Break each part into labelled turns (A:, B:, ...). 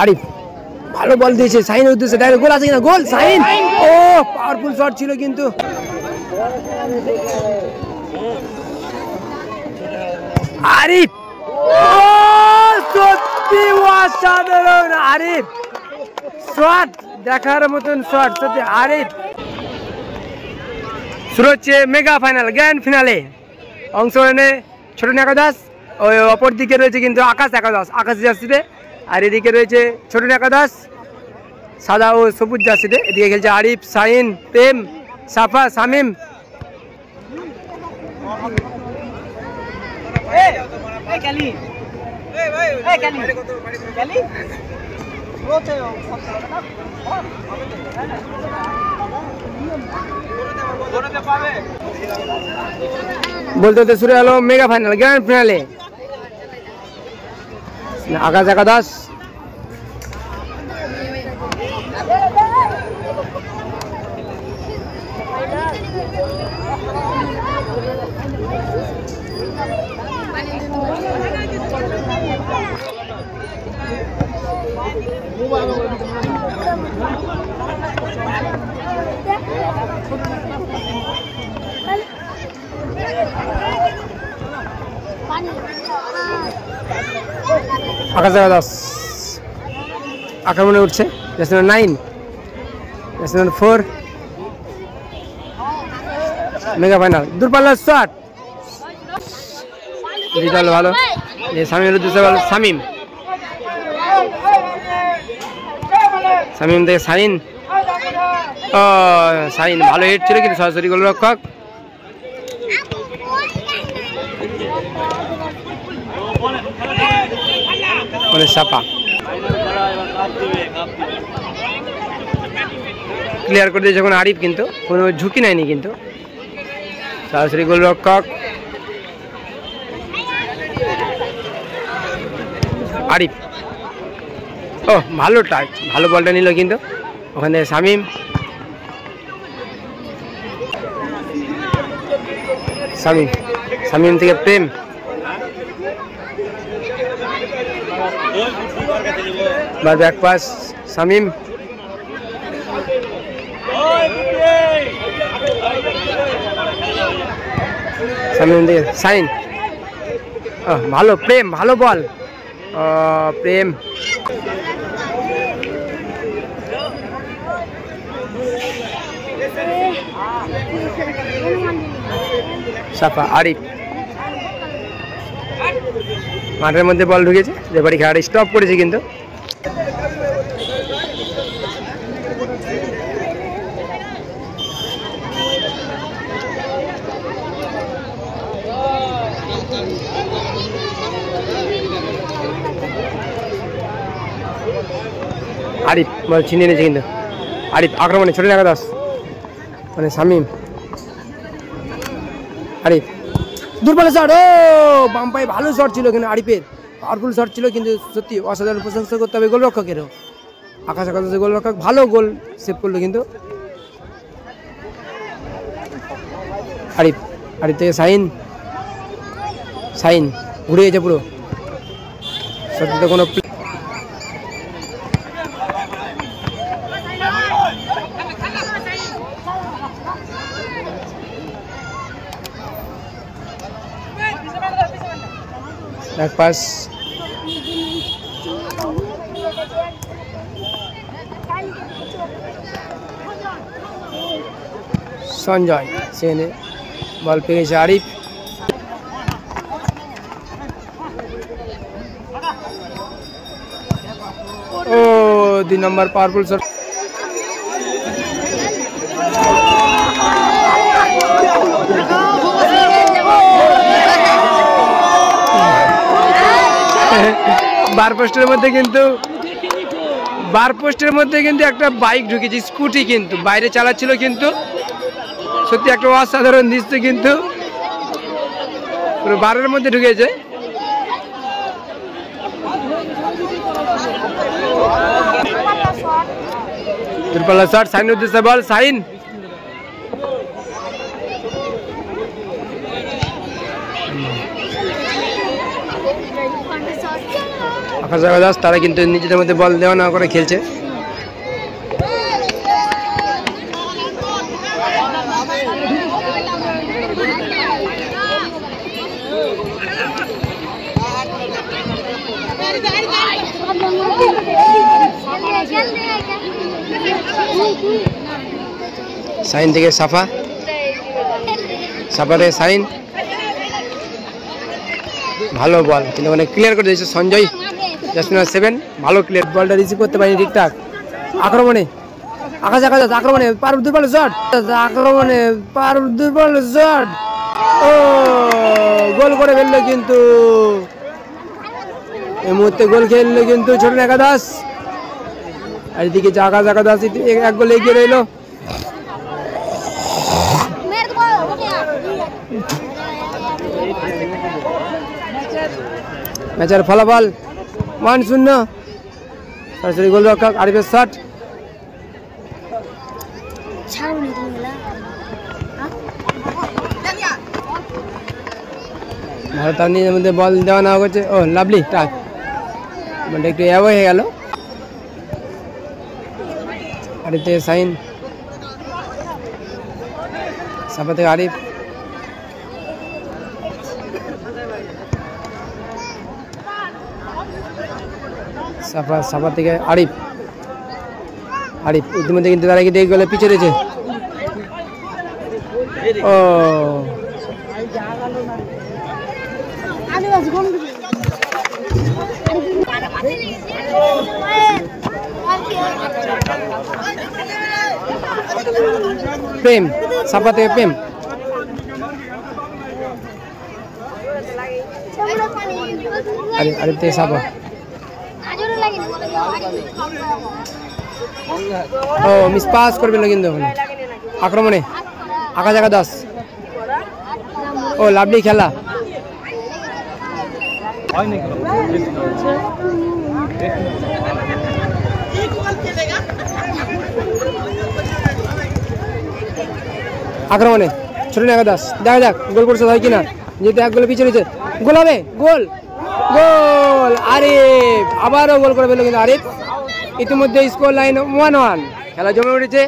A: আরিফ ভালো বল দিয়েছে শাহিনের উদ্দেশ্যে, ডাইরেক্ট গোল আছে কিনা, গোল শাহিন। ও পাওয়ারফুল শট ছিল কিন্তু আরিফ, সত্যি অসাধারণ আরিফ, শট দেখার মতন শট সত্যি আরিফ। শুরু হচ্ছে মেগা ফাইনাল, গ্র্যান্ড ফিনালে অংশগ্রহণে ছোটন একাদশ, ওই অপর দিকে রয়েছে কিন্তু আকাশ একাদশ আকাশ জার্সিতে, আর এদিকে রয়েছে ছোটন একাদশ সাদা ও সবুজ জার্সিতে। এদিকে খেলছে আরিফ, শাহিন, প্রেম, সাফা, শামিম। বলতে বলতে শুরু হলো মেগা ফাইনাল, গ্র্যান্ড ফিনালে। আকাশ একাদশ আকাশ একাদশ আক্রমণে উঠছে, ন্যাশনাল 9, ন্যাশনাল 4, মেগা ফাইনাল দূরপাল্লার শট, রেজাল্ট ভালো। শামিমের উদ্দেশ্যে ভালো, শামিম, শামিম থেকে শাহিন, শাহিন ভালো হিট ছিল কিন্তু সরাসরি গোলরক্ষক। সাপা ক্লিয়ার করে দিয়েছে এখন আরিফ, কিন্তু কোনো ঝুঁকি নেয়নি কিন্তু সরাসরি গোলরক্ষক আরিফ। ও ভালো টাচ, ভালো বলটা নিল কিন্তু ওখানে শামিম, শামিম, শামিম থেকে প্রেম, ব্যাক পাস শামিম, শামিম থেকে শাহিন, ভালো প্রেম, ভালো বল প্রেম, সাফা আরিফ। মাঠের মধ্যে বল ঢুকেছে, রেফারি খেলাটা স্টপ করেছে কিন্তু আরিফ বল ছিনিয়ে নিয়েছে কিন্তু আরিফ আক্রমণে ছোট একাদশ মানে শামিম, আরিফ দূরপাল্লা শট, ও বাম পায়ে ভালো শট ছিল কিন্তু আরিফের, পাওয়ারফুল শট ছিল কিন্তু সত্যি অসাধারণ প্রশংসা করতে হবে গোলরক্ষকেরও। আকাশ আকাশের গোলরক্ষক ভালো গোল সেভ করলো কিন্তু আরিফ, আরিফ থেকে শাহিন, শাহিন ঘুরে গেছে পুরো সত্যি তো কোনো এক পাস সঞ্জয় সেনে বল পেয়ে গেছে আরিফ, ও 2 নম্বর পাওয়ারফুল শট। বার পোস্টের মধ্যে কিন্তু একটা বাইক ঢুকেছে, স্কুটি কিন্তু বাইরে চালাচ্ছিল কিন্তু সত্যি একটা অসাধারণ দৃশ্য কিন্তু পুরো বারের মধ্যে ঢুকেছে। দূরপাল্লা শট, শাহিনের উদ্দেশ্যে বল, শাহিন আকাশ একাদশ তারা কিন্তু নিজেদের মধ্যে বল দেওয়া না করে খেলছে। সাইন থেকে সাফা, সাফা থেকে সাইন, ভালো বল কিন্তু অনেক ক্লিয়ার করে দিয়েছে সঞ্জয়। জাস্ট নাম্বার 7 ভালো ক্লিয়ার, বলটা রিসিভ করতে পারেনি ঠিকঠাক। আক্রমণে আকাশ একাদশ, আক্রমণে পারুল দুর্বল শট, আক্রমণে পারুল দুর্বল শট, ও গোল করে ফেললো কিন্তু এই মুহূর্তে গোল খেললো কিন্তু ছোট একাদশ। আর এদিকে আকাশ একাদশ এক গোল এগিয়ে রইল। ম্যাচের ফলাফল 1-0, সরাসরি গোলরক্ষক আরিফের শট। ভারত নিজের মধ্যে বল দেওয়া না করছে। ও লাভলি টাচ, বলটা একটু অ্যাওয়ে হয়ে গেল। আরিফ থেকে সাইন, সাফা থেকে আরিফ, সাফা থেকে আরিফ, আরিফ ইতিমধ্যে কিন্তু তারা কিন্তু এই গোলে পিছিয়ে রয়েছে। ও প্রেম, সাফা থেকে প্রেম, আরিফ থেকে সাফা। ও মিস পাস করবে না কিন্তু আক্রমণে আকাশ একাদশ। ও লাভলি খেলা, আক্রমণে ছোট একাদশ। দেখা যাক গোল পরিশোধ হয় কিনা, যেহেতু এক গোলে পিছিয়ে রয়েছে। গোল হবে, গোল গোল আরিফ, আবারও গোল করে ফেললো কিন্তু আরিফ। ইতিমধ্যে স্কোর লাইন 1-1, খেলা জমে উঠেছে।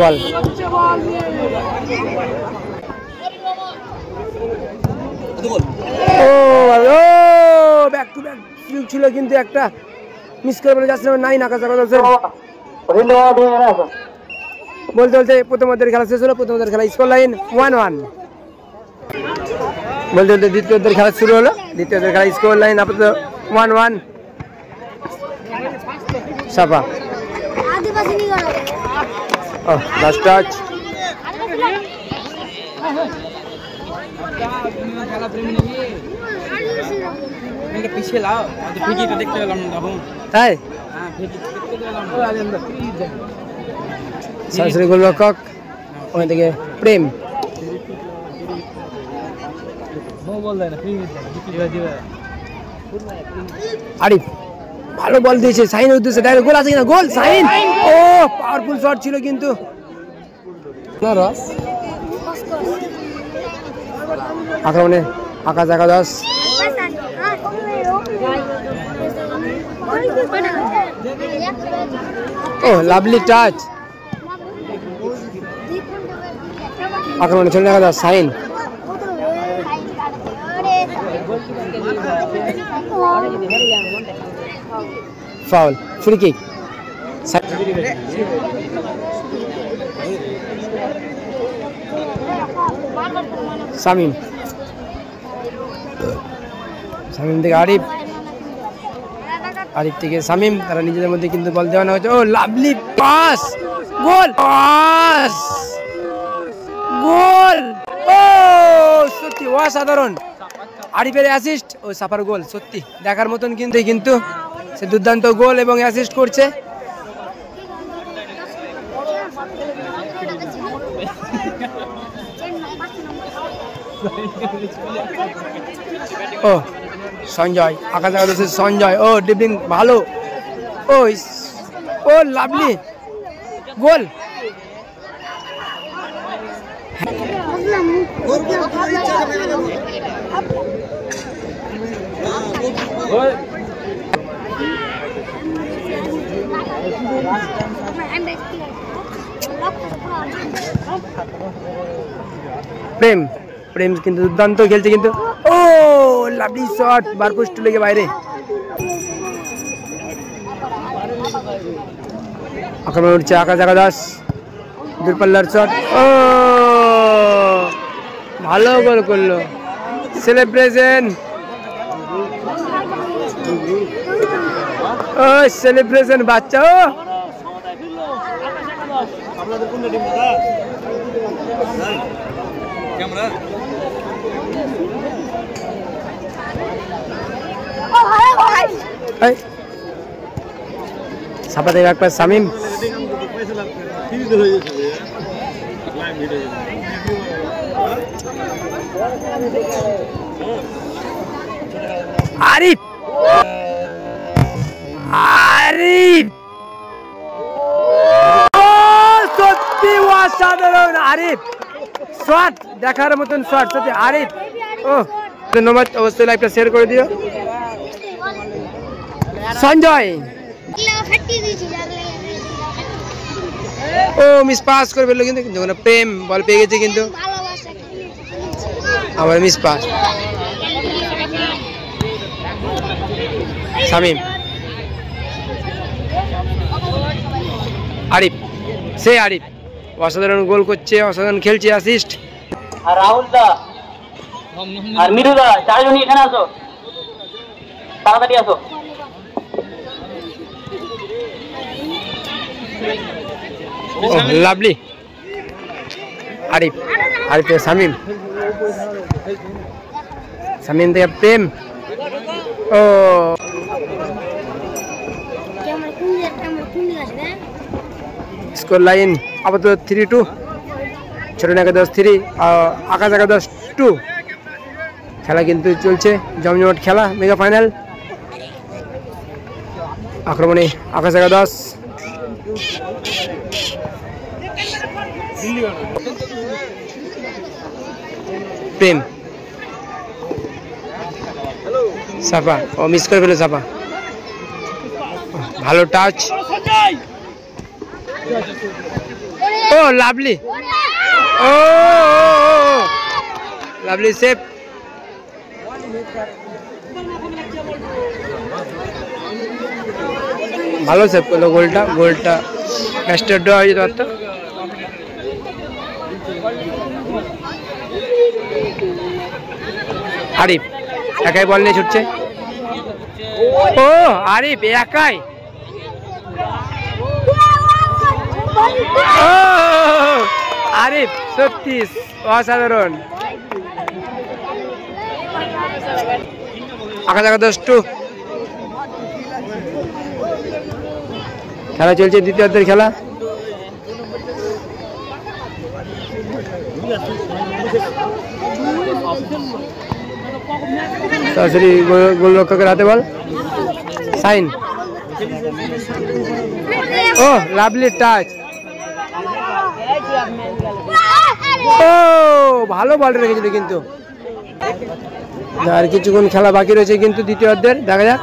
A: বল ব্যাক টু ব্যাক ছিল কিন্তু একটা মিস করে বলে যাচ্ছে 9 আকাশ একাদশের। বলতে বলতে প্রথমার্ধের খেলা শেষ হলো। প্রথমার্ধের খেলা স্কোর লাইন 1-1। বলতে বলতে দ্বিতীয়ার্ধের খেলা শুরু হলো। দ্বিতীয়ার্ধের খেলা স্কোর লাইন আপাতত 1-1। সাফা, ও লাস্ট টাচ, তাই সরাসরি গোলরক্ষক ওখান থেকে প্রেম। আরিফ ভালো বল দিয়েছে সাইনের উদ্দেশ্যে, ডাইরেক্ট গোল আছে কিনা, গোল সাইন। ও পাওয়ারফুল শট ছিল কিন্তু আক্রমণে আকাশ একাদশ। ও লাভলি টাচ, আক্রমণে ছোট একাদশ সাইন। Foul, free kick. Shamim, Shamim থেকে আরিফ, আরিফ থেকে শামিম, তারা নিজেদের মধ্যে কিন্তু বল দেওয়া হয়েছে। ও লাভলি পাস, গোল, পাস, গোল। ও সত্যি অসাধারণ, আরিফের অ্যাসিস্ট ও সাফার গোল সত্যি দেখার মতন কিন্তু সে দুর্দান্ত গোল এবং অ্যাসিস্ট করছে। ও সঞ্জয়, আকাশ একাদশের সঞ্জয়। ও ডিপিং ভালো, ও লাভলি গোল। প্রেম প্রেম কিন্তু দুর্দান্ত খেলছে, কিন্তু ও লাভলি শট, বার পোস্ট লেগে বাইরে। আক্রমণ উঠছে আকাশ একাদশ, দূরপাল্লার শট, ও ভালো গোল করলো। সেলিব্রেশন, ও সেলিব্রেশন বাচ্চা। ও সাপা থেকে একবার শামিম, আরিফ আরিফ, সত্যি অসাধারণ আরিফ শট, দেখার মতন শট সত্যি আরিফ। ও ধন্যবাদ, অবশ্যই লাইভটা শেয়ার করে দিও। সঞ্জয়, ও মিস পাস করে ফেললো, কিন্তু প্রেম বল পেয়ে গেছে, কিন্তু আবার মিস পাস। শামিম, আরিফ, সে আরিফ অসাধারণ গোল করছে, অসাধারণ খেলছে, অ্যাসিস্ট।
B: আর রাহুল দা আর মিরু দা, চারজনই এখানে আসো, তাড়াতাড়ি আসো।
A: লাভলি আরিফ, আরিফ শামিম, শামিম থেকে প্রেম। ও স্কোর লাইন আপাতত 3-2, ছোট একাদশ 3, আকাশ একাদশ 2। খেলা কিন্তু চলছে, জমজমাট খেলা, মেগা ফাইনাল। আক্রমণে আকাশ একাদশ, প্রেম, সাফা, ও মিস করে ফেলে সাফা, ভালো টাচ। ও লাভলি, ও লাভলি সেভ। ভালো সেভ করলো গোলটা, গোলটা ম্যাচটা ড্র হয়ে যেতে পারতো। আরিফ একাই বল নিয়ে ছুটছে, ও আরিফ একাই, ও আরিফ সত্যি অসাধারণ। আকাশ একাদশ 2, খেলা চলছে দ্বিতীয়ার্ধের খেলা। সরাসরি গোলরক্ষকের হাতে বল, সাইন। ও লাভলি টাচ, ও ভালো বলটা রেখেছিল, কিন্তু আর কিছুক্ষণ খেলা বাকি রয়েছে কিন্তু দ্বিতীয়ার্ধের, দেখা যাক।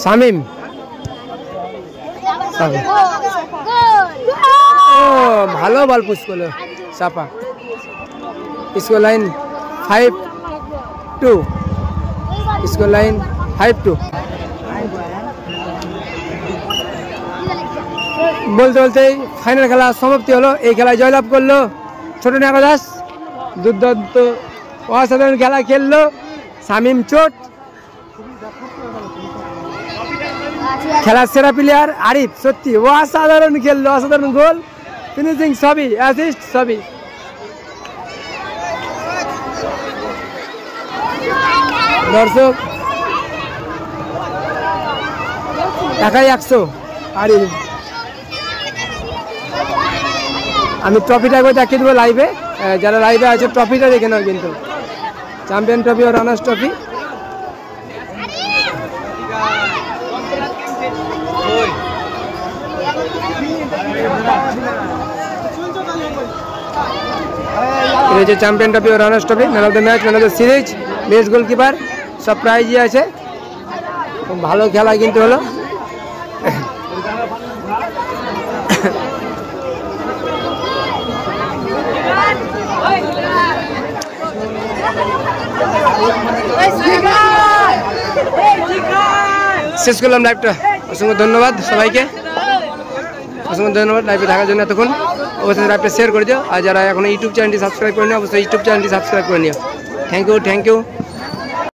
A: শামিম, ও ভালো বল পুশ করলো সাপা। Score line 5-2, score line 5-2। বলতে বলতেই ফাইনাল খেলা সমাপ্তি হলো। এই খেলায় জয়লাভ করলো ছোট একাদশ, দুর্দান্ত অসাধারণ খেলা খেললো। শামিম চোট, খেলার সেরা প্লেয়ার আরিফ সত্যি অসাধারণ খেললো, অসাধারণ গোল, ফিনিশিং সবই, অ্যাসিস্ট সবই। দর্শক টাকায় 100। আর আমি ট্রফিটা একবার দেখিয়ে দেবো লাইভে, যারা লাইভে আছে ট্রফিটা দেখে নাও কিন্তু, চ্যাম্পিয়ন ট্রফি ও রানার্স ট্রফি। রয়েছে চ্যাম্পিয়ন ট্রফি ও runners trophy, man of the match, man of the series, best goalkeeper, সব প্রাইজই আছে। খুব ভালো খেলা কিন্তু হলো। শেষ করলাম লাইভটা। অসংখ্য ধন্যবাদ সবাইকে, অসংখ্য ধন্যবাদ লাইভে থাকার জন্য এতক্ষণ। অবশ্যই লাইভটা শেয়ার করে দিও, আর যারা এখন ইউটিউব চ্যানেলটি সাবস্ক্রাইব করে নিও অবশ্যই ইউটিউব চ্যানেলটি সাবস্ক্রাইব করে নিও। Thank you.